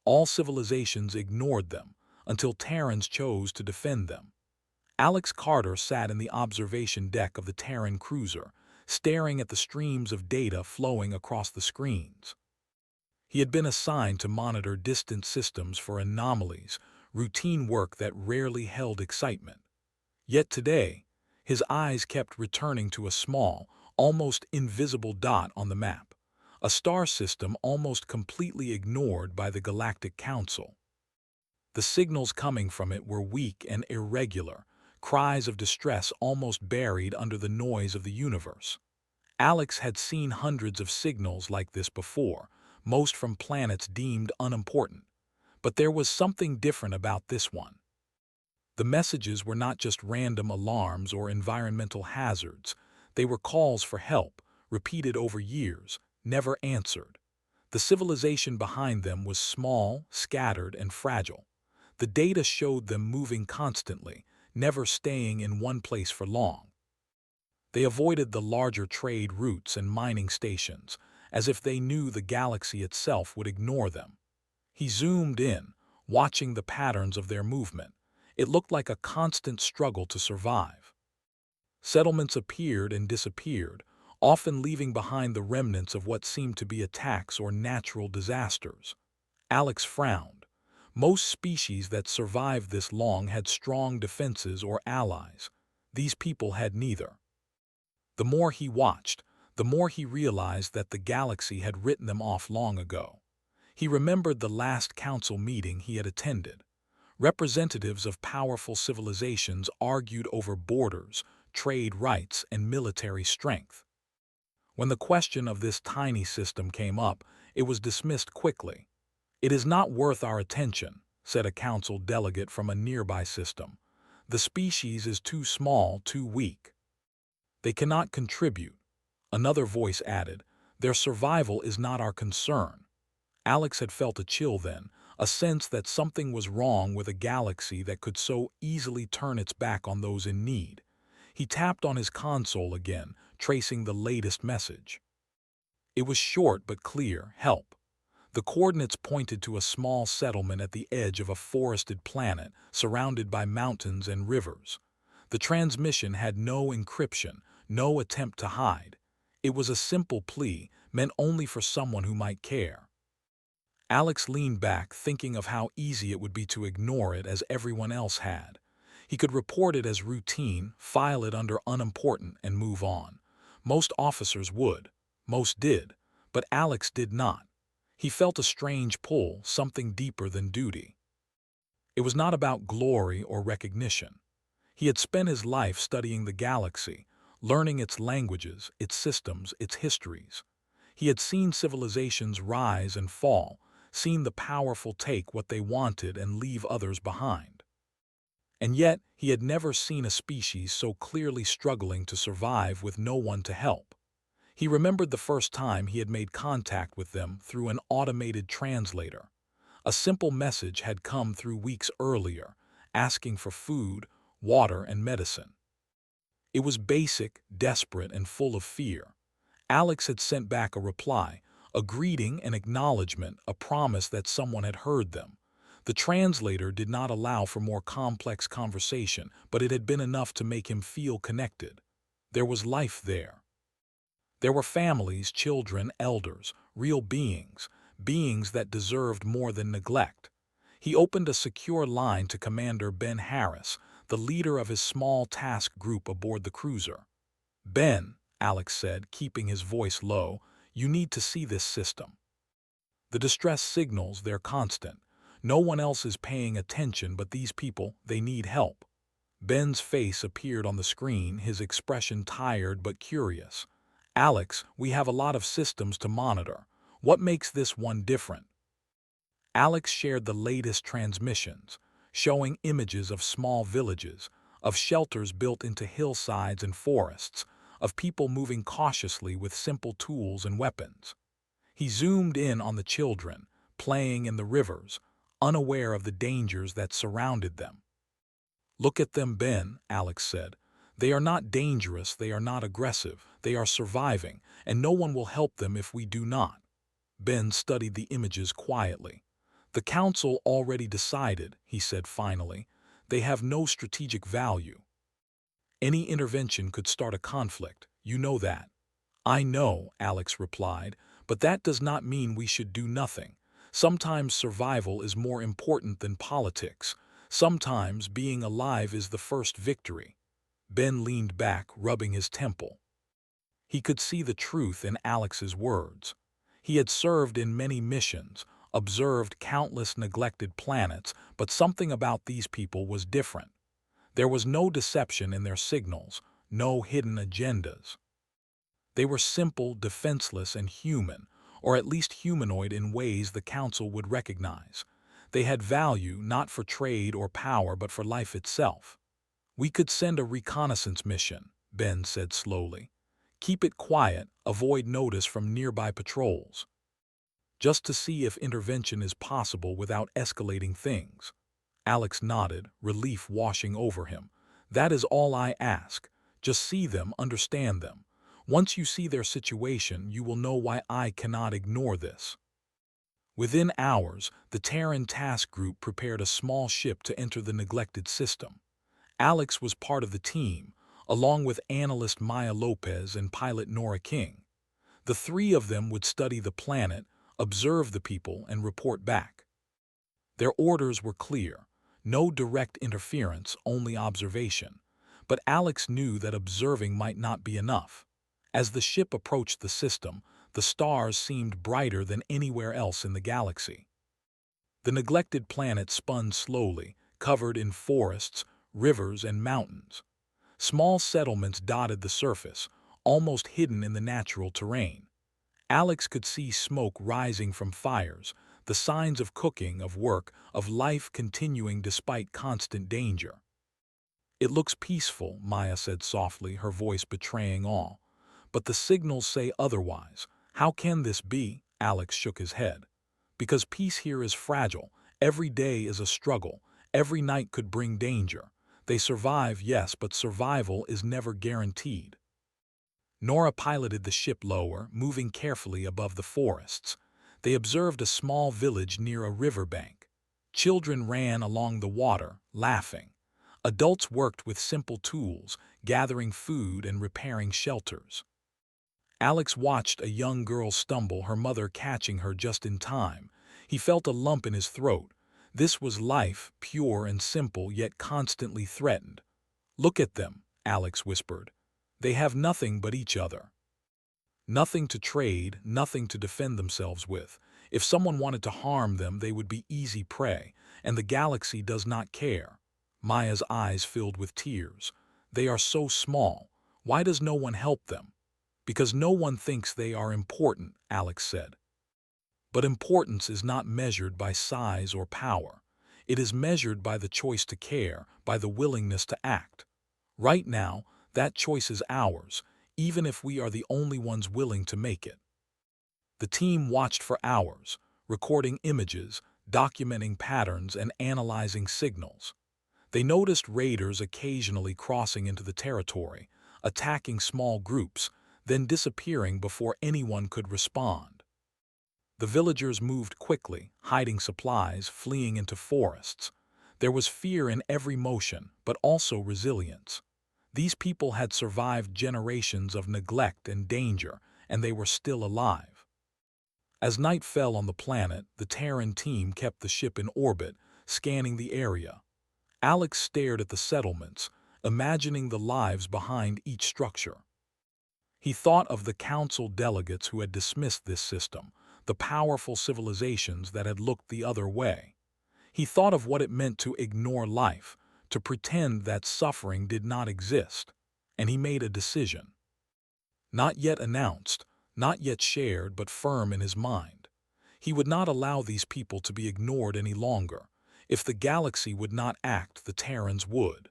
All civilizations ignored them, until Terrans chose to defend them. Alex Carter sat in the observation deck of the Terran cruiser, staring at the streams of data flowing across the screens. He had been assigned to monitor distant systems for anomalies, routine work that rarely held excitement. Yet today, his eyes kept returning to a small, almost invisible dot on the map, a star system almost completely ignored by the Galactic Council. The signals coming from it were weak and irregular, cries of distress almost buried under the noise of the universe. Alex had seen hundreds of signals like this before, most from planets deemed unimportant. But there was something different about this one. The messages were not just random alarms or environmental hazards. They were calls for help, repeated over years, never answered. The civilization behind them was small, scattered, and fragile. The data showed them moving constantly, never staying in one place for long. They avoided the larger trade routes and mining stations, as if they knew the galaxy itself would ignore them. He zoomed in, watching the patterns of their movement. It looked like a constant struggle to survive. Settlements appeared and disappeared, often leaving behind the remnants of what seemed to be attacks or natural disasters. Alex frowned. Most species that survived this long had strong defenses or allies. These people had neither. The more he watched, the more he realized that the galaxy had written them off long ago. He remembered the last council meeting he had attended. Representatives of powerful civilizations argued over borders, trade rights, and military strength. When the question of this tiny system came up, it was dismissed quickly. "It is not worth our attention," said a council delegate from a nearby system. "The species is too small, too weak. They cannot contribute." Another voice added, "Their survival is not our concern." Alex had felt a chill then, a sense that something was wrong with a galaxy that could so easily turn its back on those in need. He tapped on his console again, tracing the latest message. It was short but clear: help. The coordinates pointed to a small settlement at the edge of a forested planet, surrounded by mountains and rivers. The transmission had no encryption, no attempt to hide. It was a simple plea, meant only for someone who might care. Alex leaned back, thinking of how easy it would be to ignore it as everyone else had. He could report it as routine, file it under unimportant, and move on. Most officers would. Most did. But Alex did not. He felt a strange pull, something deeper than duty. It was not about glory or recognition. He had spent his life studying the galaxy, learning its languages, its systems, its histories. He had seen civilizations rise and fall, seen the powerful take what they wanted and leave others behind. And yet, he had never seen a species so clearly struggling to survive with no one to help. He remembered the first time he had made contact with them through an automated translator. A simple message had come through weeks earlier, asking for food, water, and medicine. It was basic, desperate, and full of fear. Alex had sent back a reply, a greeting, an acknowledgement, a promise that someone had heard them. The translator did not allow for more complex conversation, but it had been enough to make him feel connected. There was life there. There were families, children, elders, real beings, beings that deserved more than neglect. He opened a secure line to Commander Ben Harris, the leader of his small task group aboard the cruiser. "Ben," Alex said, keeping his voice low, "you need to see this system. The distress signals, they're constant. No one else is paying attention, but these people, they need help." Ben's face appeared on the screen, his expression tired but curious. "Alex, we have a lot of systems to monitor. What makes this one different?" Alex shared the latest transmissions, showing images of small villages, of shelters built into hillsides and forests, of people moving cautiously with simple tools and weapons. He zoomed in on the children, playing in the rivers, unaware of the dangers that surrounded them. "Look at them, Ben," Alex said. "They are not dangerous, they are not aggressive, they are surviving, and no one will help them if we do not." Ben studied the images quietly. "The Council already decided," he said finally. "They have no strategic value. Any intervention could start a conflict. You know that." "I know," Alex replied, "but that does not mean we should do nothing. Sometimes survival is more important than politics. Sometimes being alive is the first victory." Ben leaned back, rubbing his temple. He could see the truth in Alex's words. He had served in many missions, observed countless neglected planets, but something about these people was different. There was no deception in their signals, no hidden agendas. They were simple, defenseless, and human, or at least humanoid in ways the Council would recognize. They had value not for trade or power but for life itself. "We could send a reconnaissance mission," Ben said slowly. "Keep it quiet, avoid notice from nearby patrols. Just to see if intervention is possible without escalating things." Alex nodded, relief washing over him. "That is all I ask. Just see them, understand them. Once you see their situation, you will know why I cannot ignore this." Within hours, the Terran task group prepared a small ship to enter the neglected system. Alex was part of the team, along with analyst Maya Lopez and pilot Nora King. The three of them would study the planet, observe the people, and report back. Their orders were clear: no direct interference, only observation. But Alex knew that observing might not be enough. As the ship approached the system, the stars seemed brighter than anywhere else in the galaxy. The neglected planet spun slowly, covered in forests, rivers, and mountains. Small settlements dotted the surface, almost hidden in the natural terrain. Alex could see smoke rising from fires, the signs of cooking, of work, of life continuing despite constant danger. "It looks peaceful," Maya said softly, her voice betraying awe. "But the signals say otherwise. How can this be?" Alex shook his head. "Because peace here is fragile. Every day is a struggle. Every night could bring danger. They survive, yes, but survival is never guaranteed." Nora piloted the ship lower, moving carefully above the forests. They observed a small village near a riverbank. Children ran along the water, laughing. Adults worked with simple tools, gathering food and repairing shelters. Alex watched a young girl stumble, her mother catching her just in time. He felt a lump in his throat. This was life, pure and simple, yet constantly threatened. "Look at them," Alex whispered. "They have nothing but each other. Nothing to trade, nothing to defend themselves with. If someone wanted to harm them, they would be easy prey, and the galaxy does not care." Maya's eyes filled with tears. "They are so small. Why does no one help them?" "Because no one thinks they are important," Alex said. "But importance is not measured by size or power. It is measured by the choice to care, by the willingness to act. Right now, that choice is ours, even if we are the only ones willing to make it." The team watched for hours, recording images, documenting patterns, and analyzing signals. They noticed raiders occasionally crossing into the territory, attacking small groups, then disappearing before anyone could respond. The villagers moved quickly, hiding supplies, fleeing into forests. There was fear in every motion, but also resilience. These people had survived generations of neglect and danger, and they were still alive. As night fell on the planet, the Terran team kept the ship in orbit, scanning the area. Alex stared at the settlements, imagining the lives behind each structure. He thought of the council delegates who had dismissed this system, the powerful civilizations that had looked the other way. He thought of what it meant to ignore life, to pretend that suffering did not exist, and he made a decision. Not yet announced, not yet shared, but firm in his mind. He would not allow these people to be ignored any longer. If the galaxy would not act, the Terrans would.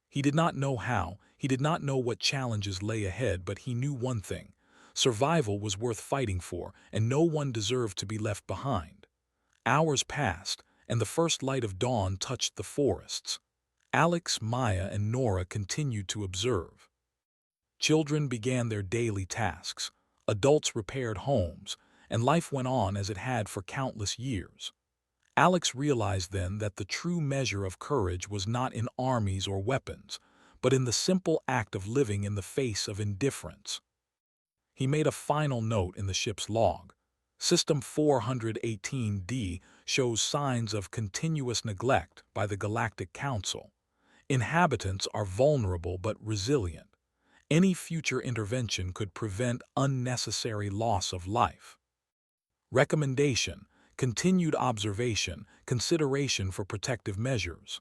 He did not know how, he did not know what challenges lay ahead, but he knew one thing: survival was worth fighting for, and no one deserved to be left behind. Hours passed, and the first light of dawn touched the forests. Alex, Maya, and Nora continued to observe. Children began their daily tasks, adults repaired homes, and life went on as it had for countless years. Alex realized then that the true measure of courage was not in armies or weapons, but in the simple act of living in the face of indifference. He made a final note in the ship's log. System 418D shows signs of continuous neglect by the Galactic Council. Inhabitants are vulnerable but resilient. Any future intervention could prevent unnecessary loss of life. Recommendation: continued observation, consideration for protective measures.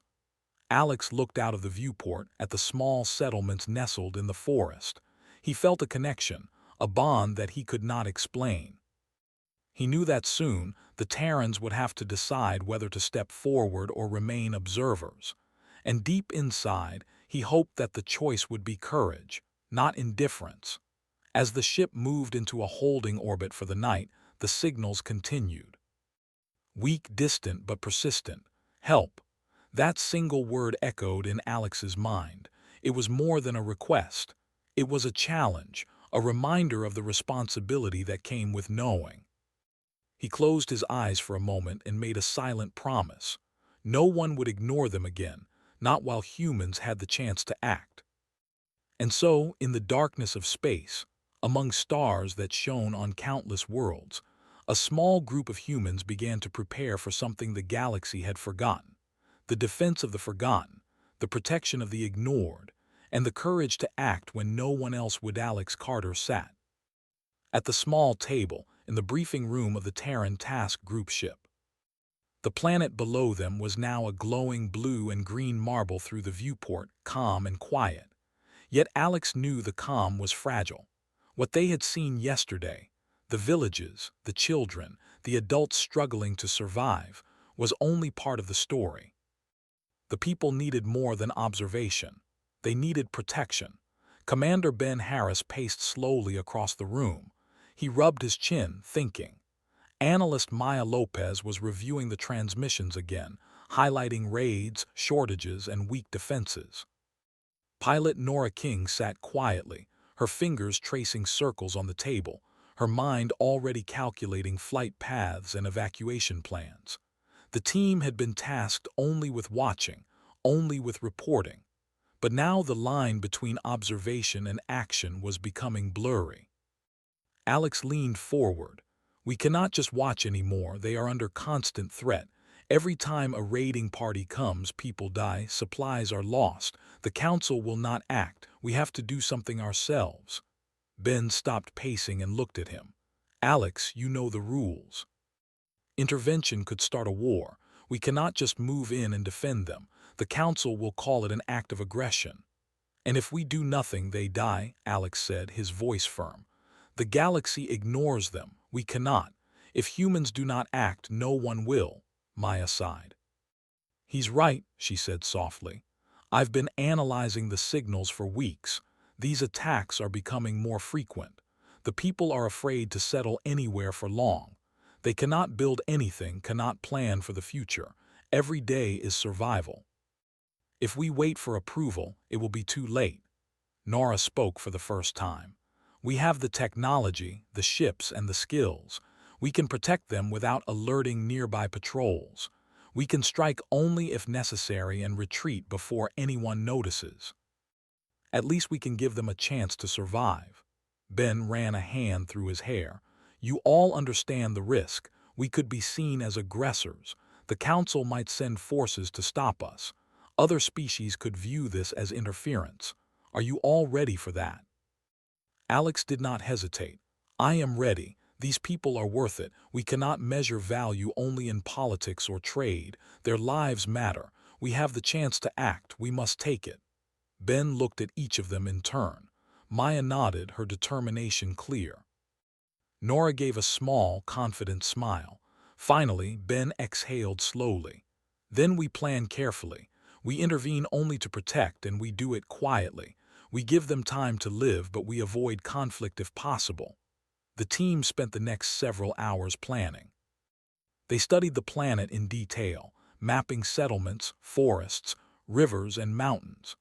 Alex looked out of the viewport at the small settlements nestled in the forest. He felt a connection, a bond that he could not explain. He knew that soon the Terrans would have to decide whether to step forward or remain observers. And deep inside, he hoped that the choice would be courage, not indifference. As the ship moved into a holding orbit for the night, the signals continued. Weak, distant, but persistent. Help. That single word echoed in Alex's mind. It was more than a request. It was a challenge, a reminder of the responsibility that came with knowing. He closed his eyes for a moment and made a silent promise. No one would ignore them again, not while humans had the chance to act. And so, in the darkness of space, among stars that shone on countless worlds, a small group of humans began to prepare for something the galaxy had forgotten. The defense of the forgotten, the protection of the ignored, and the courage to act when no one else would. Alex Carter sat at the small table in the briefing room of the Terran Task Group ship. The planet below them was now a glowing blue and green marble through the viewport, calm and quiet. Yet Alex knew the calm was fragile. What they had seen yesterday, the villages, the children, the adults struggling to survive, was only part of the story. The people needed more than observation. They needed protection. Commander Ben Harris paced slowly across the room. He rubbed his chin, thinking. Analyst Maya Lopez was reviewing the transmissions again, highlighting raids, shortages, and weak defenses. Pilot Nora King sat quietly, her fingers tracing circles on the table, her mind already calculating flight paths and evacuation plans. The team had been tasked only with watching, only with reporting. But now the line between observation and action was becoming blurry. Alex leaned forward. We cannot just watch anymore, they are under constant threat. Every time a raiding party comes, people die, supplies are lost. The council will not act. We have to do something ourselves. Ben stopped pacing and looked at him. Alex, you know the rules. Intervention could start a war. We cannot just move in and defend them. The council will call it an act of aggression. And if we do nothing, they die, Alex said, his voice firm. The galaxy ignores them. We cannot. If humans do not act, no one will, Maya sighed. He's right, she said softly. I've been analyzing the signals for weeks. These attacks are becoming more frequent. The people are afraid to settle anywhere for long. They cannot build anything, cannot plan for the future. Every day is survival. If we wait for approval, it will be too late. Nora spoke for the first time. We have the technology, the ships, and the skills. We can protect them without alerting nearby patrols. We can strike only if necessary and retreat before anyone notices. At least we can give them a chance to survive. Ben ran a hand through his hair. You all understand the risk. We could be seen as aggressors. The council might send forces to stop us. Other species could view this as interference. Are you all ready for that? Alex did not hesitate. I am ready. These people are worth it. We cannot measure value only in politics or trade. Their lives matter. We have the chance to act. We must take it. Ben looked at each of them in turn. Maya nodded, her determination clear. Nora gave a small, confident smile. Finally, Ben exhaled slowly. Then we plan carefully. We intervene only to protect, and we do it quietly. We give them time to live, but we avoid conflict if possible. The team spent the next several hours planning. They studied the planet in detail, mapping settlements, forests, rivers, and mountains.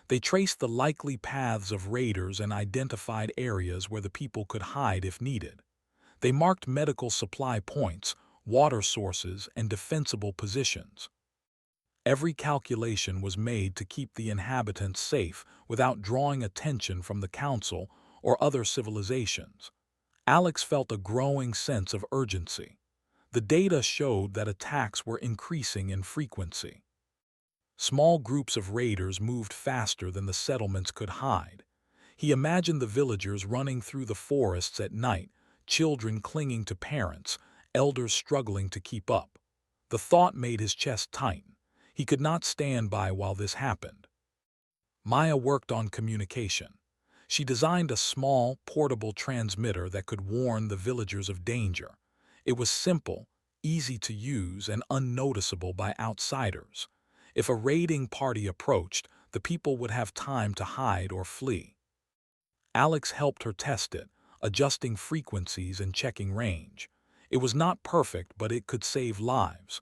They traced the likely paths of raiders and identified areas where the people could hide if needed. They marked medical supply points, water sources, and defensible positions. Every calculation was made to keep the inhabitants safe without drawing attention from the Council or other civilizations. Alex felt a growing sense of urgency. The data showed that attacks were increasing in frequency. Small groups of raiders moved faster than the settlements could hide. He imagined the villagers running through the forests at night, children clinging to parents, elders struggling to keep up. The thought made his chest tighten. He could not stand by while this happened. Maya worked on communication. She designed a small, portable transmitter that could warn the villagers of danger. It was simple, easy to use, and unnoticeable by outsiders. If a raiding party approached, the people would have time to hide or flee. Alex helped her test it, adjusting frequencies and checking range. It was not perfect, but it could save lives.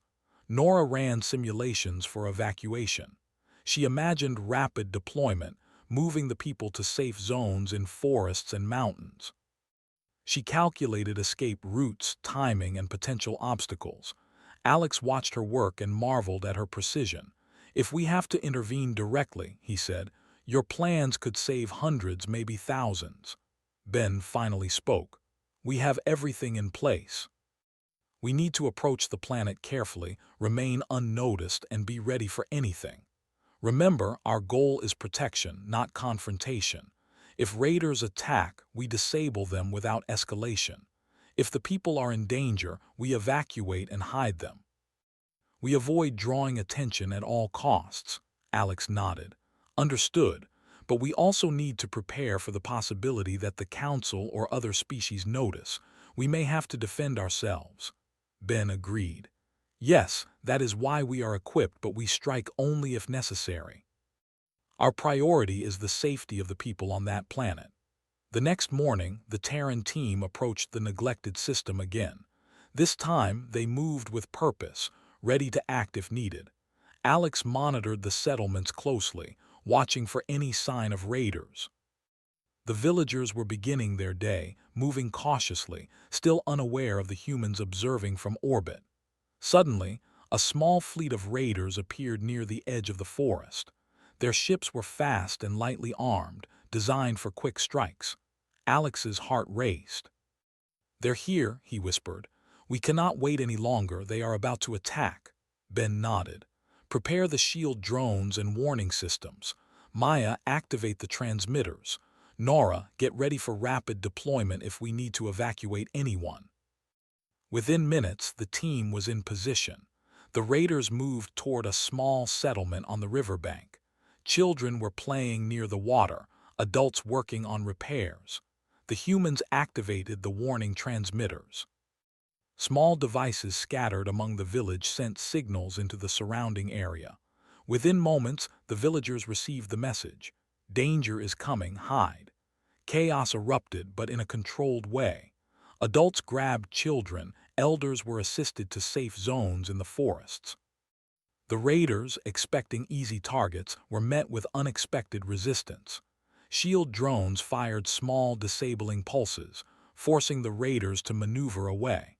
Nora ran simulations for evacuation. She imagined rapid deployment, moving the people to safe zones in forests and mountains. She calculated escape routes, timing, and potential obstacles. Alex watched her work and marveled at her precision. "If we have to intervene directly," he said, "your plans could save hundreds, maybe thousands." Ben finally spoke. "We have everything in place. We need to approach the planet carefully, remain unnoticed, and be ready for anything. Remember, our goal is protection, not confrontation. If raiders attack, we disable them without escalation. If the people are in danger, we evacuate and hide them. We avoid drawing attention at all costs." Alex nodded. "Understood, but we also need to prepare for the possibility that the Council or other species notice. We may have to defend ourselves." Ben agreed. "Yes, that is why we are equipped, but we strike only if necessary. Our priority is the safety of the people on that planet." The next morning, the Terran team approached the neglected system again. This time, they moved with purpose, ready to act if needed. Alex monitored the settlements closely, watching for any sign of raiders. The villagers were beginning their day, moving cautiously, still unaware of the humans observing from orbit. Suddenly, a small fleet of raiders appeared near the edge of the forest. Their ships were fast and lightly armed, designed for quick strikes. Alex's heart raced. "They're here," he whispered. "We cannot wait any longer. They are about to attack." Ben nodded. "Prepare the shield drones and warning systems. Maya, activate the transmitters. Nora, get ready for rapid deployment if we need to evacuate anyone." Within minutes, the team was in position. The raiders moved toward a small settlement on the riverbank. Children were playing near the water, adults working on repairs. The humans activated the warning transmitters. Small devices scattered among the village sent signals into the surrounding area. Within moments, the villagers received the message: "Danger is coming, hide." Chaos erupted, but in a controlled way. Adults grabbed children, elders were assisted to safe zones in the forests. The raiders, expecting easy targets, were met with unexpected resistance. Shield drones fired small, disabling pulses, forcing the raiders to maneuver away.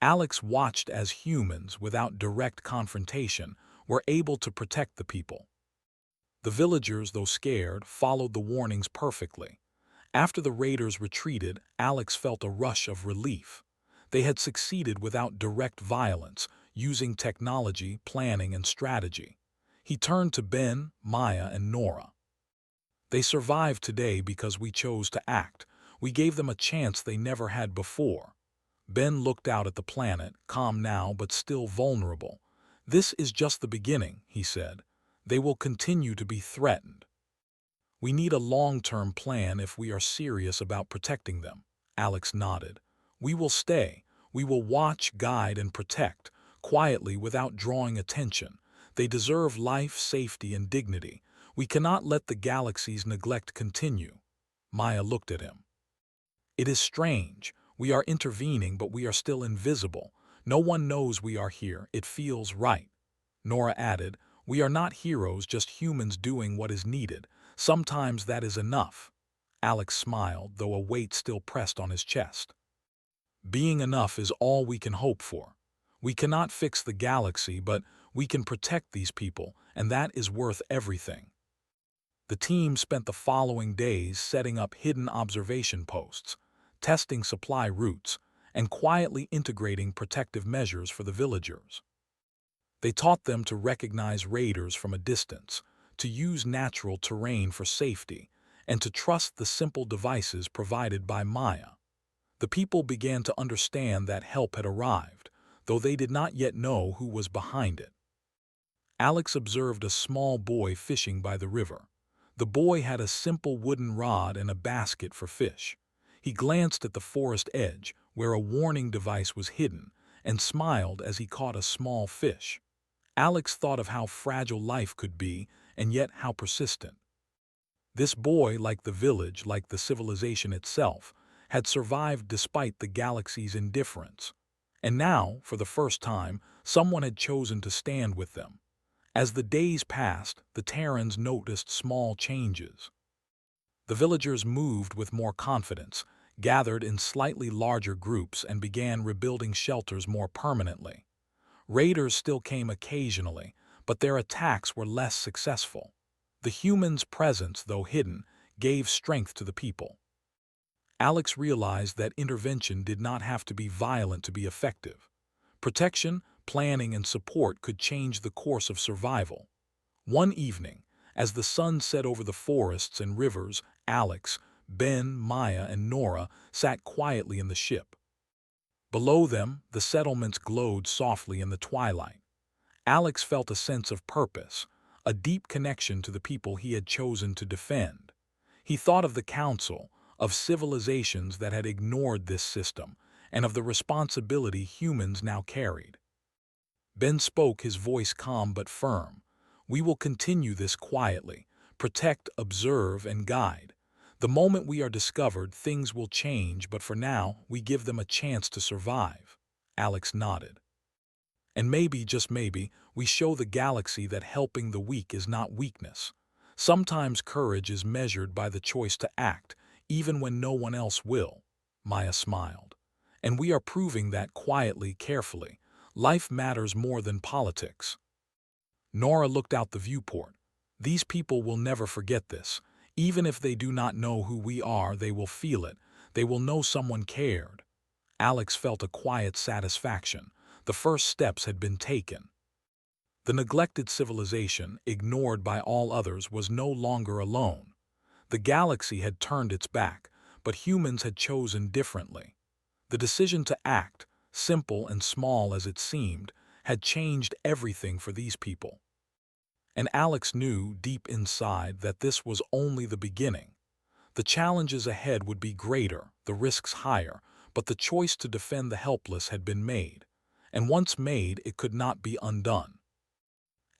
Alex watched as humans, without direct confrontation, were able to protect the people. The villagers, though scared, followed the warnings perfectly. After the raiders retreated, Alex felt a rush of relief. They had succeeded without direct violence, using technology, planning, and strategy. He turned to Ben, Maya, and Nora. "They survived today because we chose to act. We gave them a chance they never had before." Ben looked out at the planet, calm now but still vulnerable. "This is just the beginning," he said. "They will continue to be threatened. We need a long-term plan if we are serious about protecting them." Alex nodded. "We will stay. We will watch, guide, and protect, quietly without drawing attention. They deserve life, safety, and dignity. We cannot let the galaxy's neglect continue." Maya looked at him. "It is strange. We are intervening, but we are still invisible. No one knows we are here. It feels right." Nora added, "We are not heroes, just humans doing what is needed. Sometimes that is enough." Alex smiled, though a weight still pressed on his chest. "Being enough is all we can hope for." We cannot fix the galaxy, but we can protect these people, and that is worth everything. The team spent the following days setting up hidden observation posts, testing supply routes, and quietly integrating protective measures for the villagers. They taught them to recognize raiders from a distance, to use natural terrain for safety, and to trust the simple devices provided by Maya. The people began to understand that help had arrived, though they did not yet know who was behind it. Alex observed a small boy fishing by the river. The boy had a simple wooden rod and a basket for fish. He glanced at the forest edge, where a warning device was hidden, and smiled as he caught a small fish. Alex thought of how fragile life could be, and yet how persistent. This boy, like the village, like the civilization itself, had survived despite the galaxy's indifference. And now, for the first time, someone had chosen to stand with them. As the days passed, the Terrans noticed small changes. The villagers moved with more confidence, gathered in slightly larger groups, and began rebuilding shelters more permanently. Raiders still came occasionally, but their attacks were less successful. The humans' presence, though hidden, gave strength to the people. Alex realized that intervention did not have to be violent to be effective. Protection, planning, and support could change the course of survival. One evening, as the sun set over the forests and rivers, Alex, Ben, Maya, and Nora sat quietly in the ship. Below them, the settlements glowed softly in the twilight. Alex felt a sense of purpose, a deep connection to the people he had chosen to defend. He thought of the council, of civilizations that had ignored this system, and of the responsibility humans now carried. Ben spoke, his voice calm but firm. "We will continue this quietly, protect, observe, and guide. The moment we are discovered, things will change, but for now, we give them a chance to survive." Alex nodded. "And maybe, just maybe, we show the galaxy that helping the weak is not weakness. Sometimes courage is measured by the choice to act, even when no one else will." Maya smiled. "And we are proving that quietly, carefully. Life matters more than politics." Nora looked out the viewport. "These people will never forget this. Even if they do not know who we are, they will feel it. They will know someone cared." Alex felt a quiet satisfaction. The first steps had been taken. The neglected civilization, ignored by all others, was no longer alone. The galaxy had turned its back, but humans had chosen differently. The decision to act, simple and small as it seemed, had changed everything for these people. And Alex knew, deep inside, that this was only the beginning. The challenges ahead would be greater, the risks higher, but the choice to defend the helpless had been made. And once made, it could not be undone.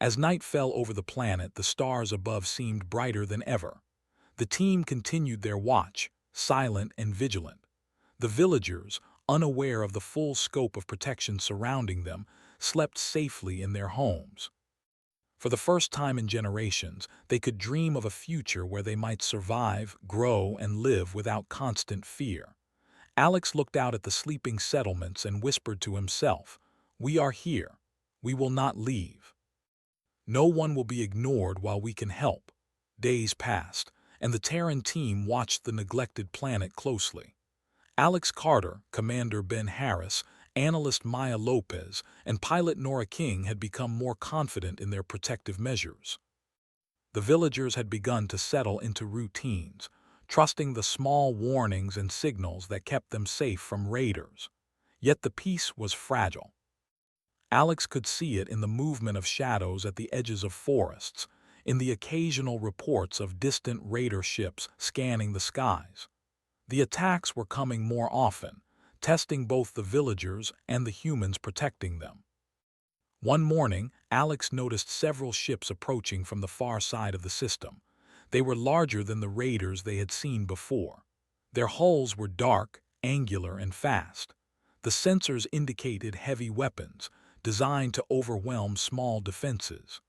As night fell over the planet, the stars above seemed brighter than ever. The team continued their watch, silent and vigilant. The villagers, unaware of the full scope of protection surrounding them, slept safely in their homes. For the first time in generations, they could dream of a future where they might survive, grow, and live without constant fear. Alex looked out at the sleeping settlements and whispered to himself, "We are here. We will not leave. No one will be ignored while we can help." Days passed, and the Terran team watched the neglected planet closely. Alex Carter, Commander Ben Harris, analyst Maya Lopez, and pilot Nora King had become more confident in their protective measures. The villagers had begun to settle into routines, trusting the small warnings and signals that kept them safe from raiders. Yet the peace was fragile. Alex could see it in the movement of shadows at the edges of forests, in the occasional reports of distant raider ships scanning the skies. The attacks were coming more often, testing both the villagers and the humans protecting them. One morning, Alex noticed several ships approaching from the far side of the system. They were larger than the raiders they had seen before. Their hulls were dark, angular, and fast. The sensors indicated heavy weapons, designed to overwhelm small defenses.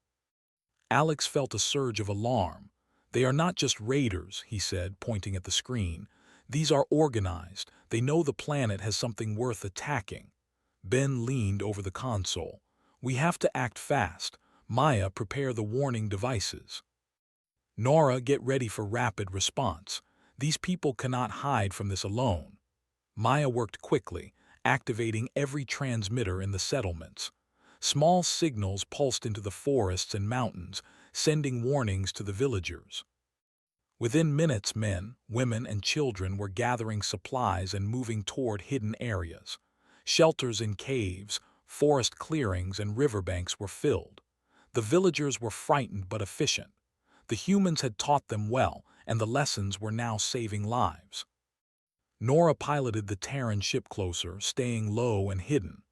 Alex felt a surge of alarm. "They are not just raiders," he said, pointing at the screen. "These are organized. They know the planet has something worth attacking." Ben leaned over the console. "We have to act fast. Maya, prepare the warning devices. Nora, get ready for rapid response. These people cannot hide from this alone." Maya worked quickly, activating every transmitter in the settlements. Small signals pulsed into the forests and mountains, sending warnings to the villagers. Within minutes, men, women, and children were gathering supplies and moving toward hidden areas. Shelters in caves, forest clearings, and riverbanks were filled. The villagers were frightened but efficient. The humans had taught them well, and the lessons were now saving lives. Nora piloted the Terran ship closer, staying low and hidden.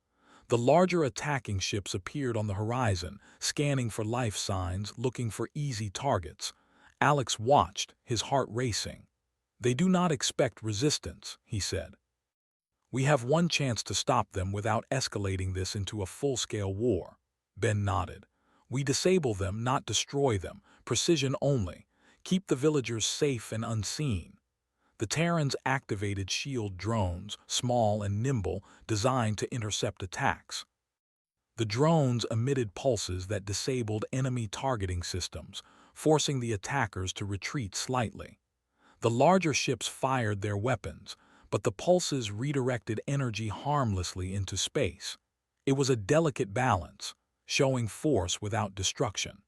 The larger attacking ships appeared on the horizon, scanning for life signs, looking for easy targets. Alex watched, his heart racing. "They do not expect resistance," he said. "We have one chance to stop them without escalating this into a full-scale war." Ben nodded. "We disable them, not destroy them. Precision only. Keep the villagers safe and unseen." The Terrans activated shield drones, small and nimble, designed to intercept attacks. The drones emitted pulses that disabled enemy targeting systems, forcing the attackers to retreat slightly. The larger ships fired their weapons, but the pulses redirected energy harmlessly into space. It was a delicate balance, showing force without destruction.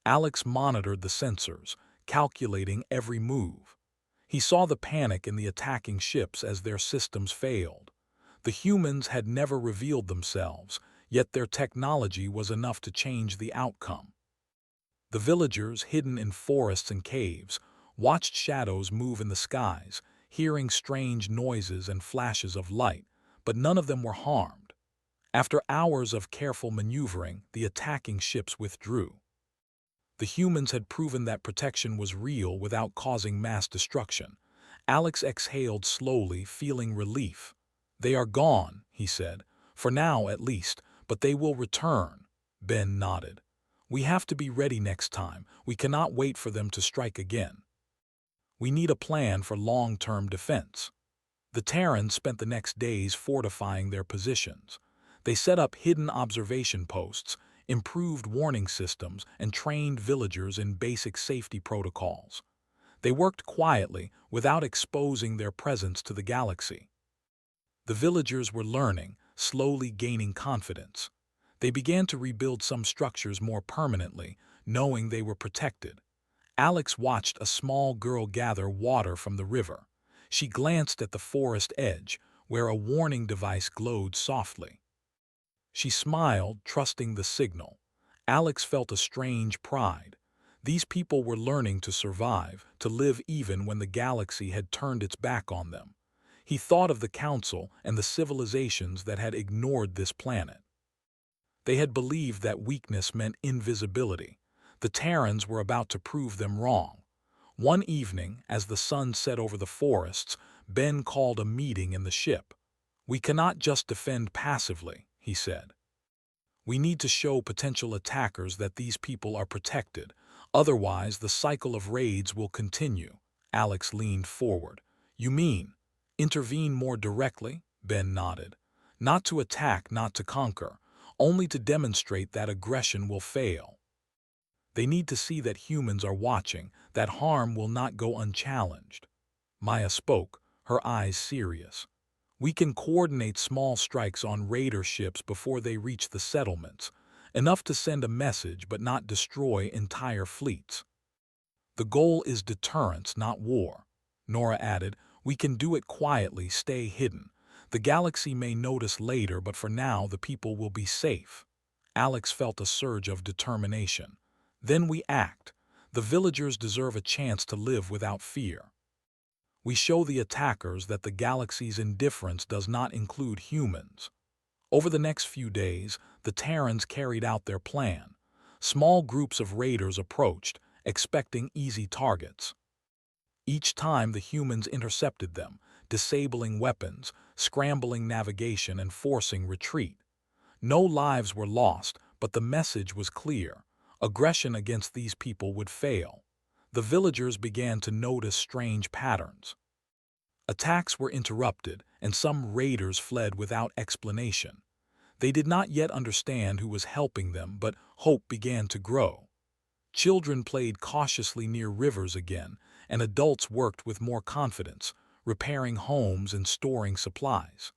Alex monitored the sensors, calculating every move. He saw the panic in the attacking ships as their systems failed. The humans had never revealed themselves, yet their technology was enough to change the outcome. The villagers, hidden in forests and caves, watched shadows move in the skies, hearing strange noises and flashes of light, but none of them were harmed. After hours of careful maneuvering, the attacking ships withdrew. The humans had proven that protection was real without causing mass destruction. Alex exhaled slowly, feeling relief. "They are gone," he said, "for now at least, but they will return." Ben nodded. "We have to be ready next time. We cannot wait for them to strike again. We need a plan for long-term defense." The Terrans spent the next days fortifying their positions. They set up hidden observation posts, improved warning systems, and trained villagers in basic safety protocols. They worked quietly, without exposing their presence to the galaxy. The villagers were learning, slowly gaining confidence. They began to rebuild some structures more permanently, knowing they were protected. Alex watched a small girl gather water from the river. She glanced at the forest edge, where a warning device glowed softly. She smiled, trusting the signal. Alex felt a strange pride. These people were learning to survive, to live even when the galaxy had turned its back on them. He thought of the Council and the civilizations that had ignored this planet. They had believed that weakness meant invisibility. The Terrans were about to prove them wrong. One evening, as the sun set over the forests, Ben called a meeting in the ship. "We cannot just defend passively," he said. "We need to show potential attackers that these people are protected. Otherwise, the cycle of raids will continue." Alex leaned forward. "You mean, intervene more directly?" Ben nodded. "Not to attack, not to conquer, only to demonstrate that aggression will fail. They need to see that humans are watching, that harm will not go unchallenged." Maya spoke, her eyes serious. "We can coordinate small strikes on raider ships before they reach the settlements, enough to send a message but not destroy entire fleets. The goal is deterrence, not war." Nora added, "We can do it quietly, stay hidden. The galaxy may notice later, but for now the people will be safe." Alex felt a surge of determination. "Then we act. The villagers deserve a chance to live without fear. We show the attackers that the galaxy's indifference does not include humans." Over the next few days, the Terrans carried out their plan. Small groups of raiders approached, expecting easy targets. Each time the humans intercepted them, disabling weapons, scrambling navigation, and forcing retreat. No lives were lost, but the message was clear. Aggression against these people would fail. The villagers began to notice strange patterns. Attacks were interrupted, and some raiders fled without explanation. They did not yet understand who was helping them, but hope began to grow. Children played cautiously near rivers again, and adults worked with more confidence, repairing homes and storing supplies.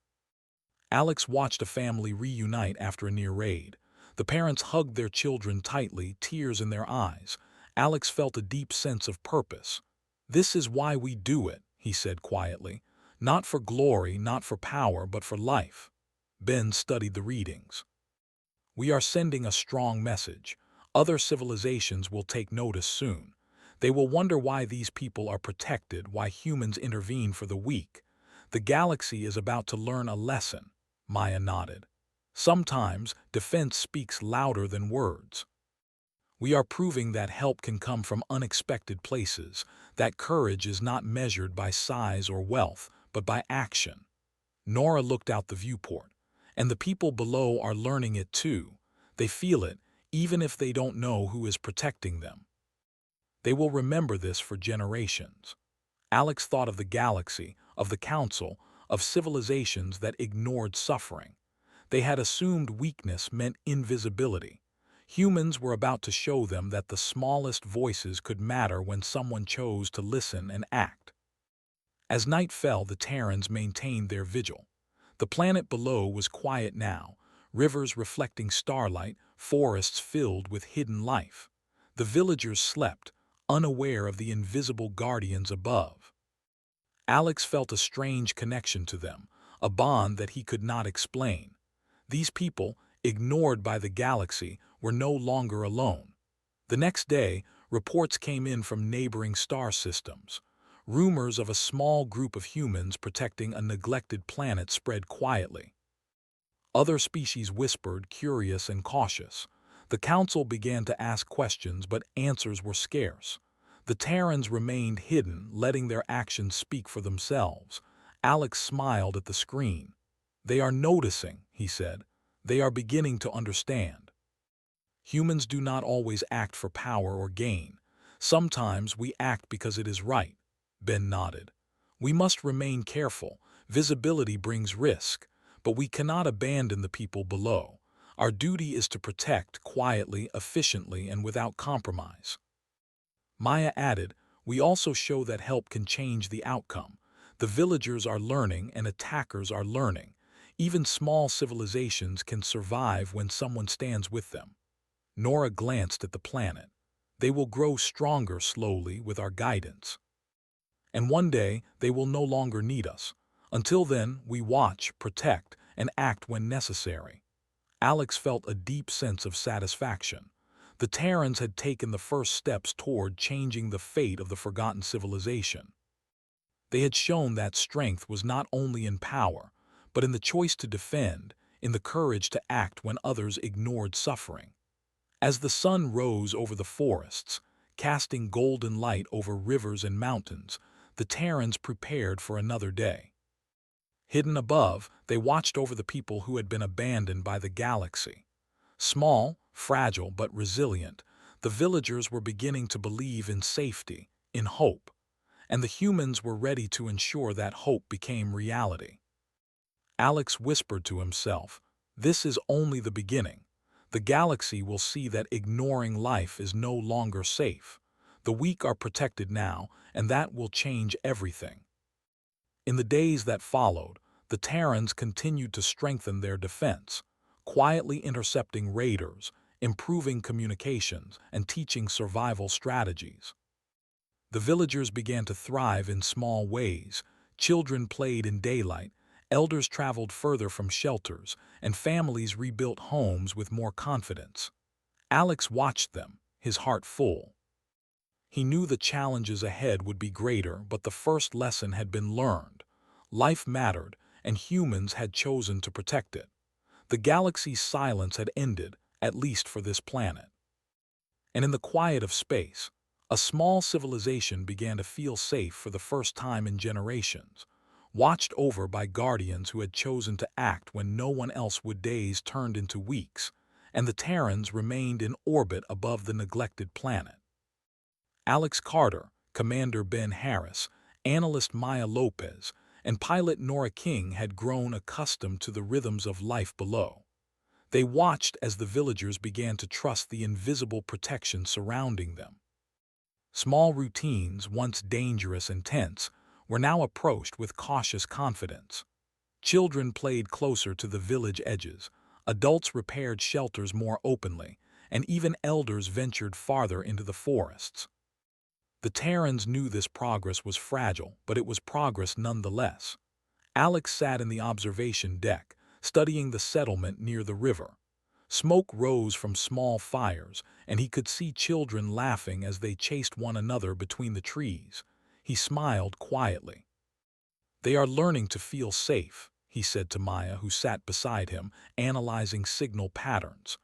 Alex watched a family reunite after a near raid. The parents hugged their children tightly, tears in their eyes. Alex felt a deep sense of purpose. "This is why we do it," he said quietly. "Not for glory, not for power, but for life." Ben studied the readings. "We are sending a strong message. Other civilizations will take notice soon. They will wonder why these people are protected, why humans intervene for the weak. The galaxy is about to learn a lesson." Maya nodded. "Sometimes defense speaks louder than words. We are proving that help can come from unexpected places, that courage is not measured by size or wealth, but by action." Nora looked out the viewport. "And the people below are learning it too. They feel it, even if they don't know who is protecting them. They will remember this for generations." Alex thought of the galaxy, of the council, of civilizations that ignored suffering. They had assumed weakness meant invisibility. Humans were about to show them that the smallest voices could matter when someone chose to listen and act. As night fell, the Terrans maintained their vigil. The planet below was quiet now, rivers reflecting starlight, forests filled with hidden life. The villagers slept, unaware of the invisible guardians above. Alex felt a strange connection to them, a bond that he could not explain. These people, ignored by the galaxy, were no longer alone. The next day, reports came in from neighboring star systems. Rumors of a small group of humans protecting a neglected planet spread quietly. Other species whispered, curious and cautious. The council began to ask questions, but answers were scarce. The Terrans remained hidden, letting their actions speak for themselves. Alex smiled at the screen. "They are noticing," he said. "They are beginning to understand. Humans do not always act for power or gain. Sometimes we act because it is right." Ben nodded. "We must remain careful. Visibility brings risk, but we cannot abandon the people below. Our duty is to protect quietly, efficiently, and without compromise." Maya added, "We also show that help can change the outcome. The villagers are learning and attackers are learning. Even small civilizations can survive when someone stands with them." Nora glanced at the planet. "They will grow stronger slowly with our guidance. And one day, they will no longer need us. Until then, we watch, protect, and act when necessary." Alex felt a deep sense of satisfaction. The Terrans had taken the first steps toward changing the fate of the forgotten civilization. They had shown that strength was not only in power, but in the choice to defend, in the courage to act when others ignored suffering. As the sun rose over the forests, casting golden light over rivers and mountains, the Terrans prepared for another day. Hidden above, they watched over the people who had been abandoned by the galaxy. Small, fragile, but resilient, the villagers were beginning to believe in safety, in hope, and the humans were ready to ensure that hope became reality. Alex whispered to himself, "This is only the beginning. The galaxy will see that ignoring life is no longer safe. The weak are protected now, and that will change everything." In the days that followed, the Terrans continued to strengthen their defense, quietly intercepting raiders, improving communications, and teaching survival strategies. The villagers began to thrive in small ways. Children played in daylight, elders traveled further from shelters, and families rebuilt homes with more confidence. Alex watched them, his heart full. He knew the challenges ahead would be greater, but the first lesson had been learned. Life mattered, and humans had chosen to protect it. The galaxy's silence had ended, at least for this planet. And in the quiet of space, a small civilization began to feel safe for the first time in generations, watched over by guardians who had chosen to act when no one else would. Days turned into weeks, and the Terrans remained in orbit above the neglected planet. Alex Carter, Commander Ben Harris, Analyst Maya Lopez, and pilot Nora King had grown accustomed to the rhythms of life below. They watched as the villagers began to trust the invisible protection surrounding them. Small routines, once dangerous and tense, were now approached with cautious confidence. Children played closer to the village edges, adults repaired shelters more openly, and even elders ventured farther into the forests. The Terrans knew this progress was fragile, but it was progress nonetheless. Alex sat in the observation deck, studying the settlement near the river. Smoke rose from small fires, and he could see children laughing as they chased one another between the trees. He smiled quietly. "They are learning to feel safe," he said to Maya, who sat beside him, analyzing signal patterns.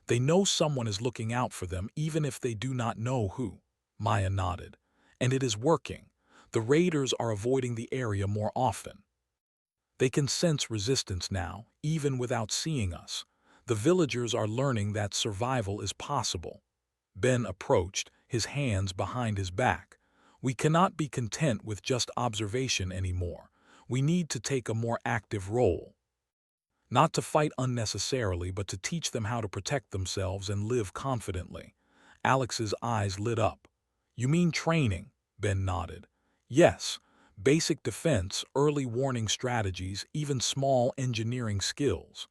"They know someone is looking out for them even if they do not know who." Maya nodded. "And it is working. The raiders are avoiding the area more often. They can sense resistance now, even without seeing us. The villagers are learning that survival is possible." Ben approached, his hands behind his back. "We cannot be content with just observation anymore. We need to take a more active role. Not to fight unnecessarily, but to teach them how to protect themselves and live confidently." Alex's eyes lit up. "You mean training?" Ben nodded. "Yes. Basic defense, early warning strategies, even small engineering skills.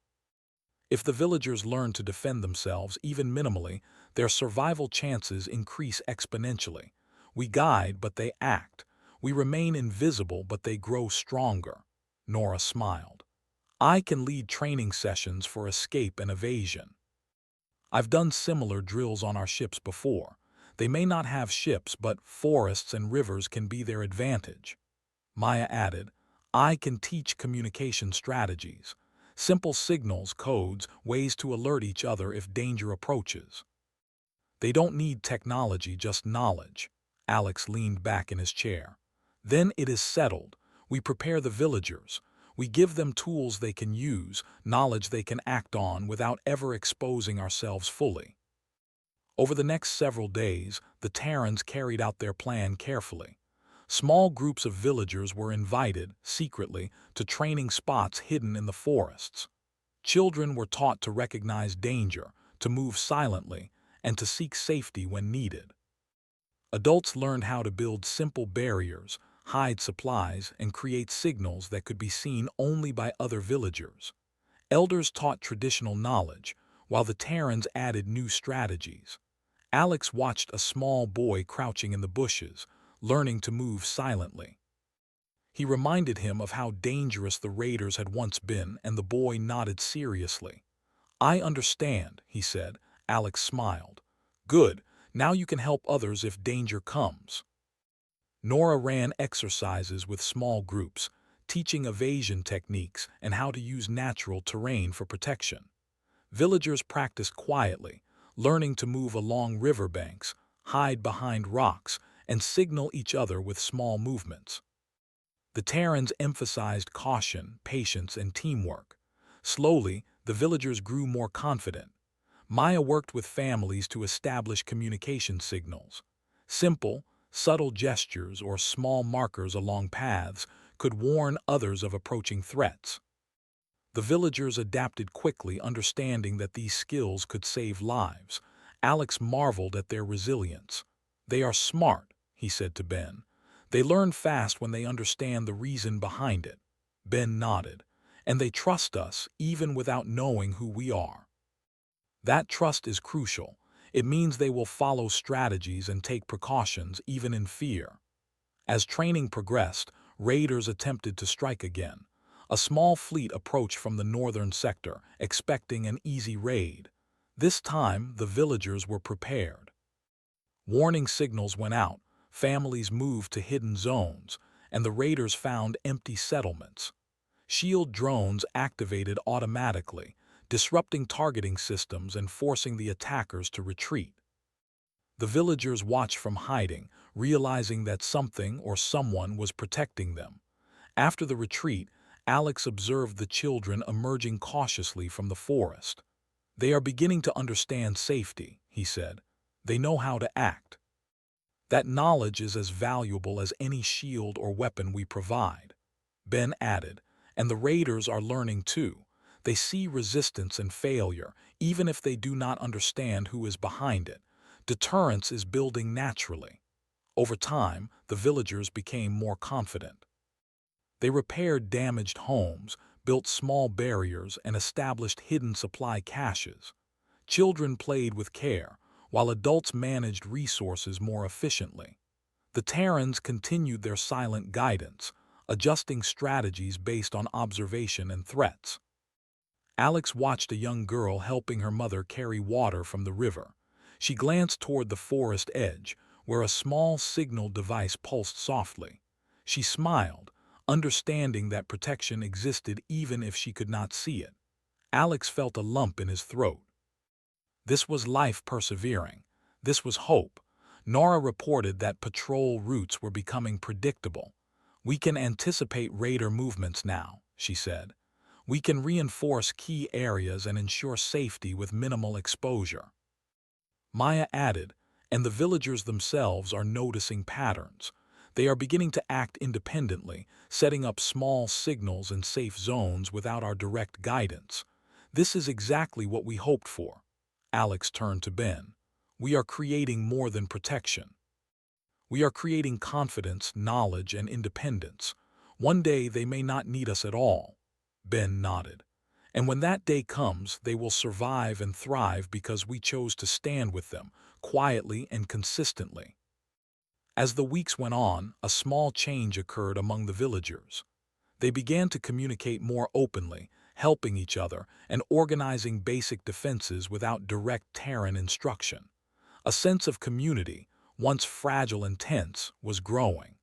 If the villagers learn to defend themselves, even minimally, their survival chances increase exponentially. We guide, but they act. We remain invisible, but they grow stronger." Nora smiled. "I can lead training sessions for escape and evasion. I've done similar drills on our ships before. They may not have ships, but forests and rivers can be their advantage." Maya added, "I can teach communication strategies. Simple signals, codes, ways to alert each other if danger approaches. They don't need technology, just knowledge." Alex leaned back in his chair. "Then it is settled. We prepare the villagers. We give them tools they can use, knowledge they can act on without ever exposing ourselves fully." Over the next several days, the Terrans carried out their plan carefully. Small groups of villagers were invited, secretly, to training spots hidden in the forests. Children were taught to recognize danger, to move silently, and to seek safety when needed. Adults learned how to build simple barriers, hide supplies, and create signals that could be seen only by other villagers. Elders taught traditional knowledge, while the Terrans added new strategies. Alex watched a small boy crouching in the bushes, learning to move silently. He reminded him of how dangerous the raiders had once been, and the boy nodded seriously. "I understand," he said. Alex smiled. "Good. Now you can help others if danger comes." Nora ran exercises with small groups, teaching evasion techniques and how to use natural terrain for protection. Villagers practiced quietly, learning to move along riverbanks, hide behind rocks, and signal each other with small movements. The Terrans emphasized caution, patience, and teamwork. Slowly, the villagers grew more confident. Maya worked with families to establish communication signals. Simple, subtle gestures or small markers along paths could warn others of approaching threats. The villagers adapted quickly, understanding that these skills could save lives. Alex marveled at their resilience. "They are smart," he said to Ben. "They learn fast when they understand the reason behind it." Ben nodded. "And they trust us, even without knowing who we are. That trust is crucial. It means they will follow strategies and take precautions, even in fear." As training progressed, raiders attempted to strike again. A small fleet approached from the northern sector, expecting an easy raid. This time, the villagers were prepared. Warning signals went out, families moved to hidden zones, and the raiders found empty settlements. Shield drones activated automatically, disrupting targeting systems and forcing the attackers to retreat. The villagers watched from hiding, realizing that something or someone was protecting them. After the retreat, Alex observed the children emerging cautiously from the forest. "They are beginning to understand safety," he said. "They know how to act. That knowledge is as valuable as any shield or weapon we provide." Ben added. And the raiders are learning too. They see resistance and failure, even if they do not understand who is behind it. Deterrence is building naturally. Over time, the villagers became more confident. They repaired damaged homes, built small barriers, and established hidden supply caches. Children played with care, while adults managed resources more efficiently. The Terrans continued their silent guidance, adjusting strategies based on observation and threats. Alex watched a young girl helping her mother carry water from the river. She glanced toward the forest edge, where a small signal device pulsed softly. She smiled, understanding that protection existed even if she could not see it. Alex felt a lump in his throat. This was life persevering. This was hope. Nora reported that patrol routes were becoming predictable. "We can anticipate raider movements now," she said. "We can reinforce key areas and ensure safety with minimal exposure." Maya added, and the villagers themselves are noticing patterns. They are beginning to act independently, setting up small signals and safe zones without our direct guidance. This is exactly what we hoped for. Alex turned to Ben. "We are creating more than protection. We are creating confidence, knowledge, and independence. One day they may not need us at all." Ben nodded. "And when that day comes, they will survive and thrive because we chose to stand with them, quietly and consistently." As the weeks went on, a small change occurred among the villagers. They began to communicate more openly, helping each other, and organizing basic defenses without direct Terran instruction. A sense of community, once fragile and tense, was growing.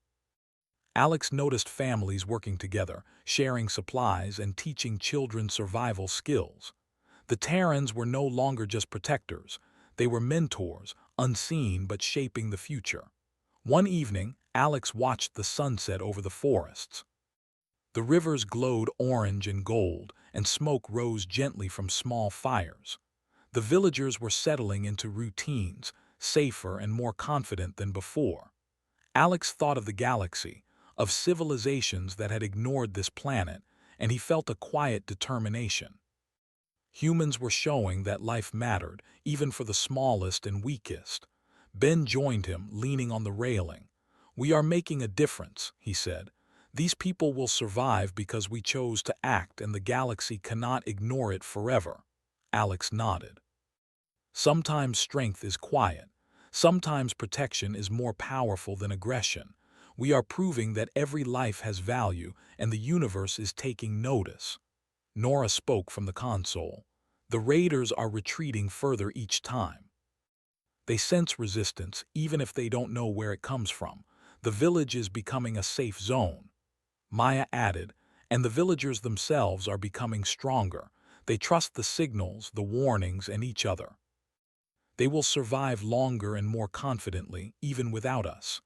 Alex noticed families working together, sharing supplies and teaching children survival skills. The Terrans were no longer just protectors. They were mentors, unseen but shaping the future. One evening, Alex watched the sunset over the forests. The rivers glowed orange and gold, and smoke rose gently from small fires. The villagers were settling into routines, safer and more confident than before. Alex thought of the galaxy, of civilizations that had ignored this planet, and he felt a quiet determination. Humans were showing that life mattered, even for the smallest and weakest. Ben joined him, leaning on the railing. "We are making a difference," he said. "These people will survive because we chose to act, and the galaxy cannot ignore it forever." Alex nodded. Sometimes strength is quiet. Sometimes protection is more powerful than aggression. We are proving that every life has value, and the universe is taking notice. Nora spoke from the console. "The raiders are retreating further each time. They sense resistance, even if they don't know where it comes from. The village is becoming a safe zone." Maya added, "And the villagers themselves are becoming stronger. They trust the signals, the warnings, and each other. They will survive longer and more confidently, even without us."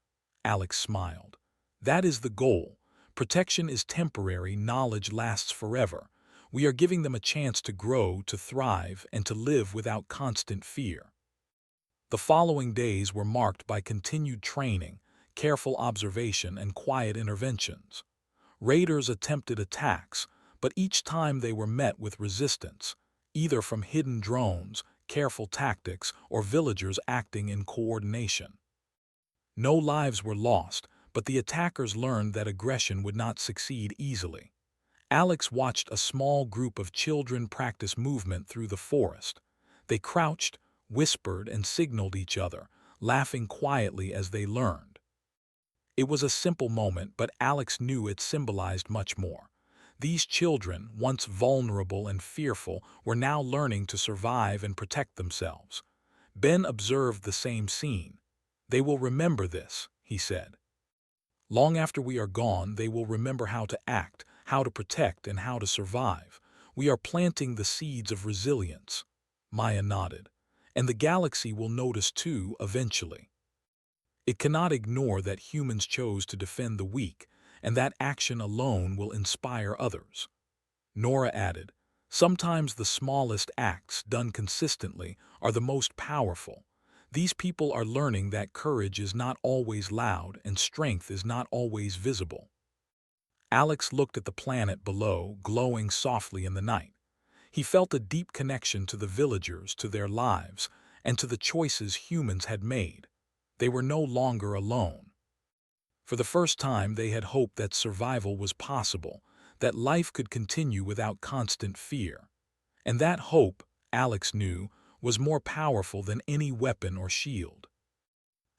Alex smiled. "That is the goal. Protection is temporary, knowledge lasts forever. We are giving them a chance to grow, to thrive, and to live without constant fear." The following days were marked by continued training, careful observation, and quiet interventions. Raiders attempted attacks, but each time they were met with resistance, either from hidden drones, careful tactics, or villagers acting in coordination. No lives were lost, but the attackers learned that aggression would not succeed easily. Alex watched a small group of children practice movement through the forest. They crouched, whispered, and signaled each other, laughing quietly as they learned. It was a simple moment, but Alex knew it symbolized much more. These children, once vulnerable and fearful, were now learning to survive and protect themselves. Ben observed the same scene. "They will remember this," he said. "Long after we are gone, they will remember how to act, how to protect, and how to survive. We are planting the seeds of resilience." Maya nodded. "And the galaxy will notice too, eventually. It cannot ignore that humans chose to defend the weak, and that action alone will inspire others." Nora added, "Sometimes the smallest acts, done consistently, are the most powerful. These people are learning that courage is not always loud and strength is not always visible." Alex looked at the planet below, glowing softly in the night. He felt a deep connection to the villagers, to their lives, and to the choices humans had made. They were no longer alone. For the first time, they had hoped that survival was possible, that life could continue without constant fear. And that hope, Alex knew, was more powerful than any weapon or shield.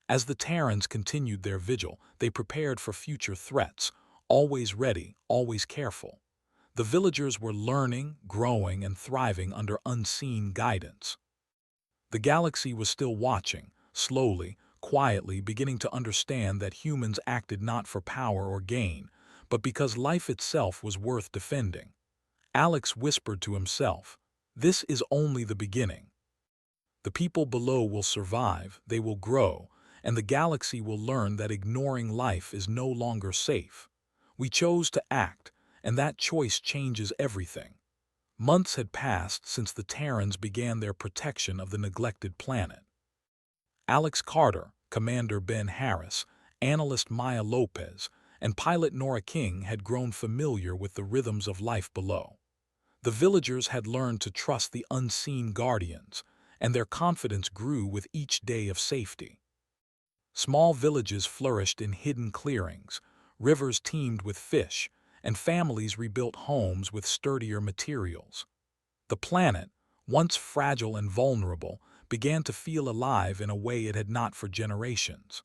As the Terrans continued their vigil, they prepared for future threats, always ready, always careful. The villagers were learning, growing, and thriving under unseen guidance. The galaxy was still watching, slowly, quietly beginning to understand that humans acted not for power or gain, but because life itself was worth defending. Alex whispered to himself, "This is only the beginning. The people below will survive, they will grow, and the galaxy will learn that ignoring life is no longer safe. We chose to act, and that choice changes everything." Months had passed since the Terrans began their protection of the neglected planet. Alex Carter, Commander Ben Harris, analyst Maya Lopez, and pilot Nora King had grown familiar with the rhythms of life below. The villagers had learned to trust the unseen guardians, and their confidence grew with each day of safety. Small villages flourished in hidden clearings, rivers teemed with fish, and families rebuilt homes with sturdier materials. The planet, once fragile and vulnerable, began to feel alive in a way it had not for generations.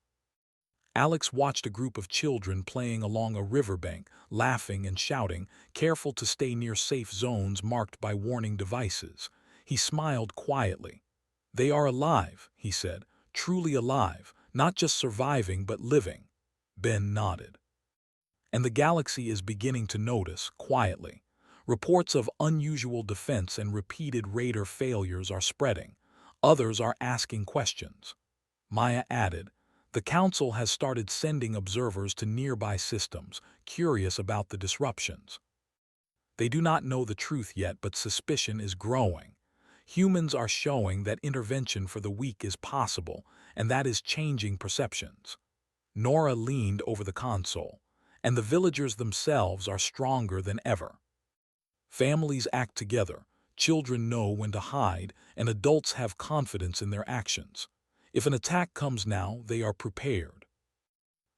Alex watched a group of children playing along a riverbank, laughing and shouting, careful to stay near safe zones marked by warning devices. He smiled quietly. "They are alive," he said, "truly alive, not just surviving but living." Ben nodded. "And the galaxy is beginning to notice, quietly. Reports of unusual defense and repeated raider failures are spreading. Others are asking questions." Maya added, "The Council has started sending observers to nearby systems, curious about the disruptions. They do not know the truth yet, but suspicion is growing. Humans are showing that intervention for the weak is possible, and that is changing perceptions." Nora leaned over the console, "And the villagers themselves are stronger than ever. Families act together, children know when to hide, and adults have confidence in their actions. If an attack comes now, they are prepared."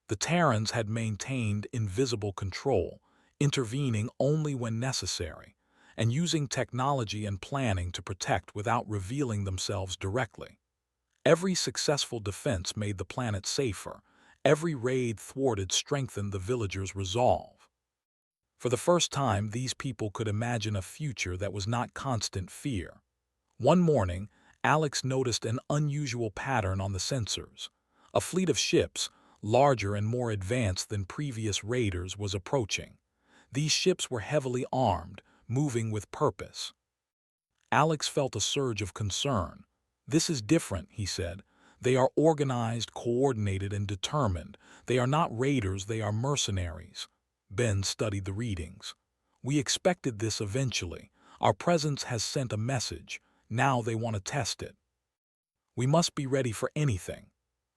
The Terrans had maintained invisible control, intervening only when necessary, and using technology and planning to protect without revealing themselves directly. Every successful defense made the planet safer. Every raid thwarted strengthened the villagers' resolve. For the first time, these people could imagine a future that was not constant fear. One morning, Alex noticed an unusual pattern on the sensors. A fleet of ships, larger and more advanced than previous raiders, was approaching. These ships were heavily armed, moving with purpose. Alex felt a surge of concern. "This is different," he said. "They are organized, coordinated, and determined. They are not raiders, they are mercenaries." Ben studied the readings. "We expected this eventually. Our presence has sent a message. Now they want to test it. We must be ready for anything."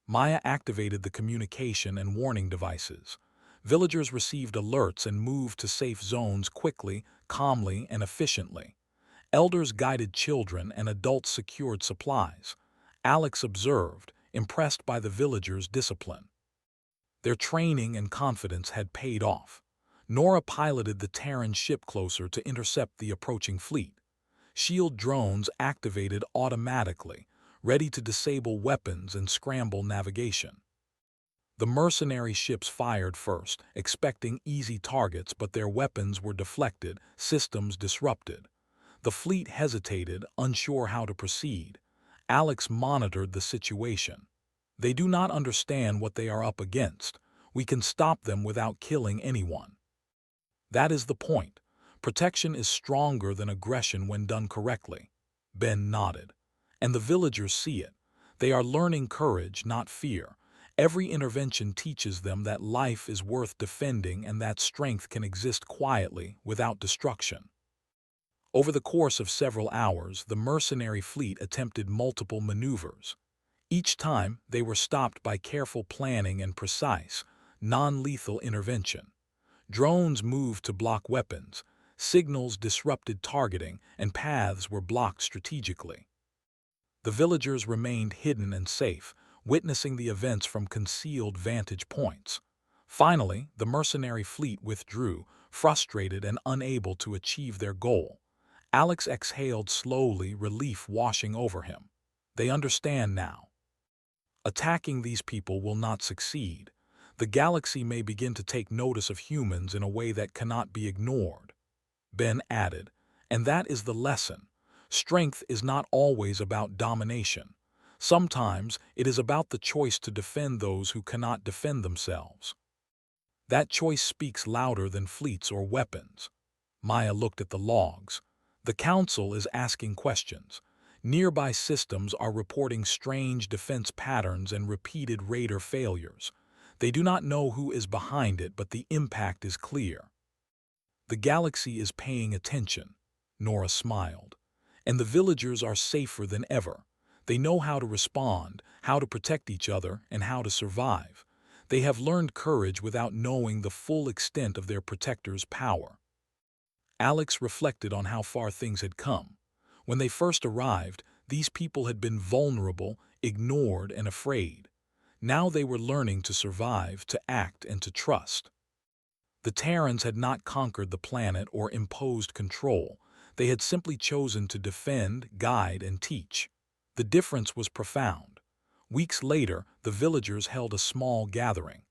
Maya activated the communication and warning devices. Villagers received alerts and moved to safe zones quickly, calmly, and efficiently. Elders guided children and adults secured supplies. Alex observed, impressed by the villagers' discipline. Their training and confidence had paid off. Nora piloted the Terran ship closer to intercept the approaching fleet. Shield drones activated automatically, ready to disable weapons and scramble navigation. The mercenary ships fired first, expecting easy targets, but their weapons were deflected, systems disrupted. The fleet hesitated, unsure how to proceed. Alex monitored the situation. "They do not understand what they are up against. We can stop them without killing anyone." "That is the point. Protection is stronger than aggression when done correctly." Ben nodded. "And the villagers see it. They are learning courage, not fear. Every intervention teaches them that life is worth defending and that strength can exist quietly, without destruction." Over the course of several hours, the mercenary fleet attempted multiple maneuvers. Each time, they were stopped by careful planning and precise, non-lethal intervention. Drones moved to block weapons, signals disrupted targeting, and paths were blocked strategically. The villagers remained hidden and safe, witnessing the events from concealed vantage points. Finally, the mercenary fleet withdrew, frustrated and unable to achieve their goal. Alex exhaled slowly, relief washing over him. They understand now. Attacking these people will not succeed. The galaxy may begin to take notice of humans in a way that cannot be ignored. Ben added, and that is the lesson. Strength is not always about domination. Sometimes it is about the choice to defend those who cannot defend themselves. That choice speaks louder than fleets or weapons. Maya looked at the logs. The Council is asking questions. Nearby systems are reporting strange defense patterns and repeated raider failures. They do not know who is behind it, but the impact is clear. The galaxy is paying attention, Nora smiled. And the villagers are safer than ever. They know how to respond, how to protect each other, and how to survive. They have learned courage without knowing the full extent of their protector's power. Alex reflected on how far things had come. When they first arrived, these people had been vulnerable, ignored, and afraid. Now they were learning to survive, to act, and to trust. The Terrans had not conquered the planet or imposed control. They had simply chosen to defend, guide, and teach. The difference was profound. Weeks later, the villagers held a small gathering.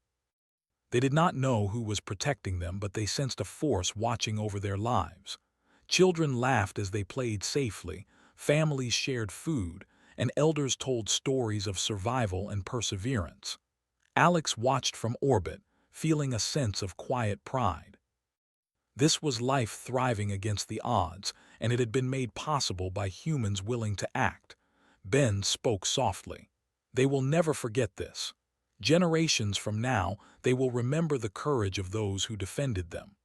They did not know who was protecting them, but they sensed a force watching over their lives. Children laughed as they played safely, families shared food, and elders told stories of survival and perseverance. Alex watched from orbit, feeling a sense of quiet pride. This was life thriving against the odds, and it had been made possible by humans willing to act. Ben spoke softly. They will never forget this. Generations from now, they will remember the courage of those who defended them.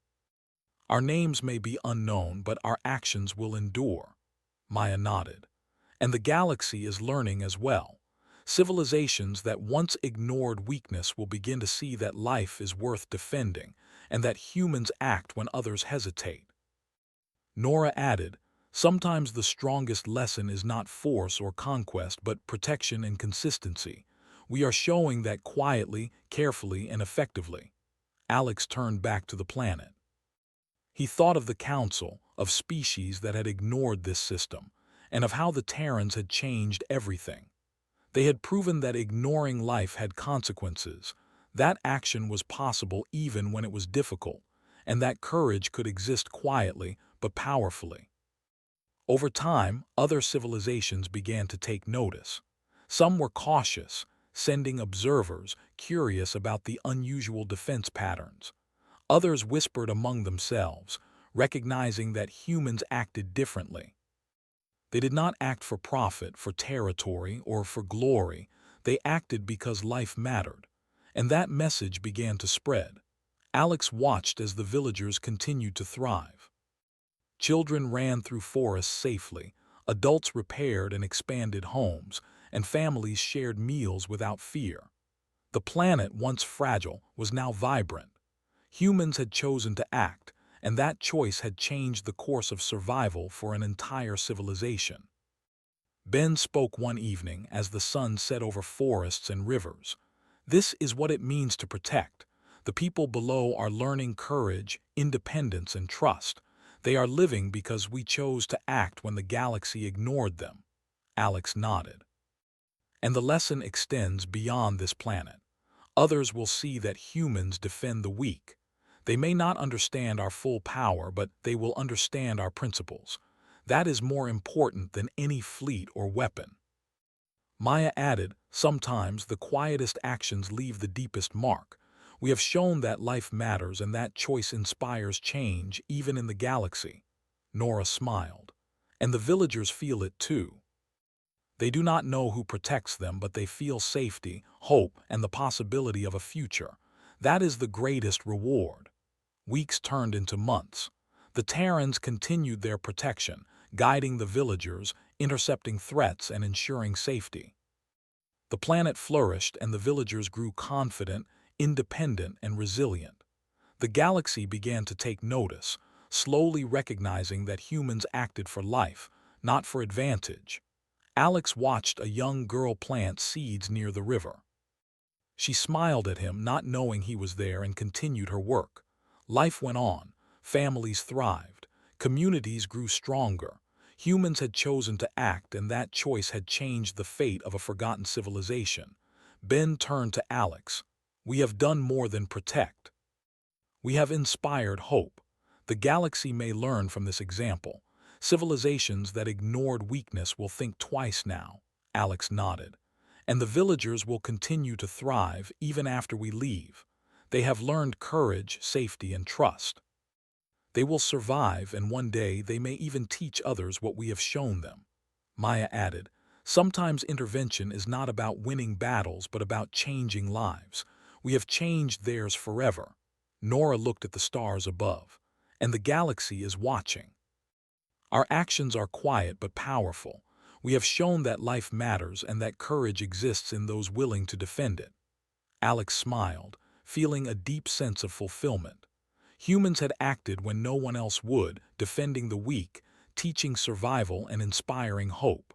Our names may be unknown, but our actions will endure. Maya nodded. And the galaxy is learning as well. Civilizations that once ignored weakness will begin to see that life is worth defending, and that humans act when others hesitate. Nora added, sometimes the strongest lesson is not force or conquest, but protection and consistency. We are showing that quietly, carefully, and effectively. Alex turned back to the planet. He thought of the Council, of species that had ignored this system, and of how the Terrans had changed everything. They had proven that ignoring life had consequences. That action was possible even when it was difficult, and that courage could exist quietly but powerfully. Over time, other civilizations began to take notice. Some were cautious, sending observers curious about the unusual defense patterns. Others whispered among themselves, recognizing that humans acted differently. They did not act for profit, for territory, or for glory. They acted because life mattered. And that message began to spread. Alex watched as the villagers continued to thrive. Children ran through forests safely, adults repaired and expanded homes, and families shared meals without fear. The planet, once fragile, was now vibrant. Humans had chosen to act, and that choice had changed the course of survival for an entire civilization. Ben spoke one evening as the sun set over forests and rivers. This is what it means to protect. The people below are learning courage, independence, and trust. They are living because we chose to act when the galaxy ignored them. Alex nodded. And the lesson extends beyond this planet. Others will see that humans defend the weak. They may not understand our full power, but they will understand our principles. That is more important than any fleet or weapon. Maya added, sometimes the quietest actions leave the deepest mark. We have shown that life matters and that choice inspires change, even in the galaxy. Nora smiled. And the villagers feel it too. They do not know who protects them, but they feel safety, hope, and the possibility of a future. That is the greatest reward. Weeks turned into months. The Terrans continued their protection, guiding the villagers, intercepting threats, and ensuring safety. The planet flourished and the villagers grew confident, independent, and resilient. The galaxy began to take notice, slowly recognizing that humans acted for life, not for advantage. Alex watched a young girl plant seeds near the river. She smiled at him, not knowing he was there, and continued her work. Life went on. Families thrived. Communities grew stronger. Humans had chosen to act, and that choice had changed the fate of a forgotten civilization. Ben turned to Alex. "We have done more than protect. We have inspired hope. The galaxy may learn from this example. Civilizations that ignored weakness will think twice now." Alex nodded. "And the villagers will continue to thrive even after we leave. They have learned courage, safety, and trust. They will survive, and one day they may even teach others what we have shown them." Maya added, "Sometimes intervention is not about winning battles but about changing lives. We have changed theirs forever." Nora looked at the stars above. "And the galaxy is watching. Our actions are quiet but powerful. We have shown that life matters and that courage exists in those willing to defend it." Alex smiled, feeling a deep sense of fulfillment. Humans had acted when no one else would, defending the weak, teaching survival, and inspiring hope.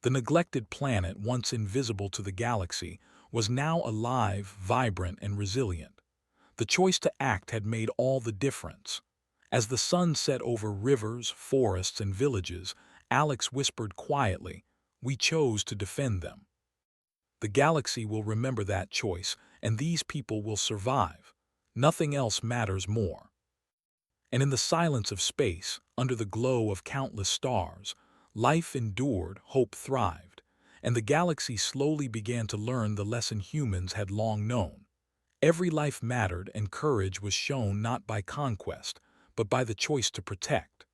The neglected planet, once invisible to the galaxy, was now alive, vibrant, and resilient. The choice to act had made all the difference. As the sun set over rivers, forests, and villages, Alex whispered quietly, "We chose to defend them. The galaxy will remember that choice, and these people will survive. Nothing else matters more." And in the silence of space, under the glow of countless stars, life endured, hope thrived, and the galaxy slowly began to learn the lesson humans had long known. Every life mattered, and courage was shown not by conquest, but by the choice to protect.